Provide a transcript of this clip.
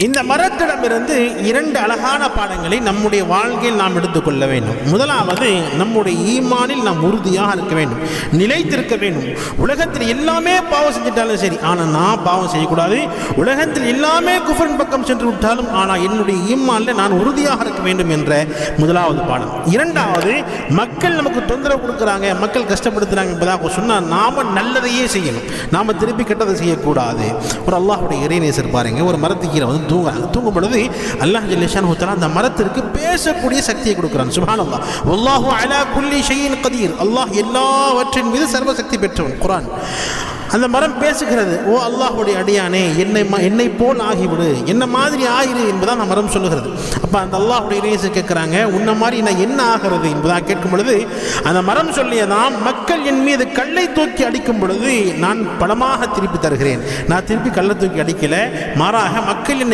இந்த மரத்திடமிருந்து இரண்டு அழகான பாடங்களை நம்முடைய வாழ்க்கையில் நாம் எடுத்துக்கொள்ள வேண்டும். முதலாவது, நம்முடைய ஈமானில் நாம் உறுதியாக இருக்க வேண்டும், நிலைத்திருக்க வேண்டும். உலகத்தில் எல்லாமே பாவம் செஞ்சிட்டாலும் சரி, ஆனால் நான் பாவம் செய்யக்கூடாது. உலகத்தில் எல்லாமே குஃப்ரின் பக்கம் சென்று விட்டாலும் ஆனால் என்னுடைய ஈமானில் நான் உறுதியாக இருக்க வேண்டும் என்ற முதலாவது பாடம். இரண்டாவது, மக்கள் நமக்கு தொந்தரவு கொடுக்குறாங்க, மக்கள் கஷ்டப்படுத்துகிறாங்க என்பதாக சொன்னால் நாம் நல்லதையே செய்யணும், நாம் திருப்பி கெட்டதை செய்யக்கூடாது. ஒரு அல்லாஹ்வுடைய இறைநேசர் பாருங்க, ஒரு மரத்துக்கு கீழே வந்து தூங்கும் பொழுது அல்லாஹ் ஜல்ல ஷானஹு தஆலா அந்த மரத்திற்கு பேசக்கூடிய சக்தியை கொடுக்கிறான். சுப்ஹானல்லாஹ். வல்லாஹு அலா குல்லி ஷைஇன் கதீர். அல்லாஹ் எல்லாவற்றின் மீது சர்வசக்தி பெற்றவன். குர்ஆன். அந்த மரம் பேசுகிறது, ஓ அல்லாஹ்வுடைய அடியானே, என்னை போல் ஆகிவிடு, என்ன மாதிரி ஆயிரு என்பதான் அந்த மரம் சொல்லுகிறது. அப்போ அந்த அல்லாஹ்வுடைய இறையேசு கேட்குறாங்க, உன்ன மாதிரி நான் என்ன ஆகிறது என்பதாக கேட்கும் பொழுது அந்த மரம் சொல்லியதாம், மக்கள் என் மீது கல்லை தூக்கி அடிக்கும் பொழுது நான் பலமாக திருப்பி தருகிறேன். நான் திருப்பி கல்லை தூக்கி அடிக்கல, மாறாக மக்கள்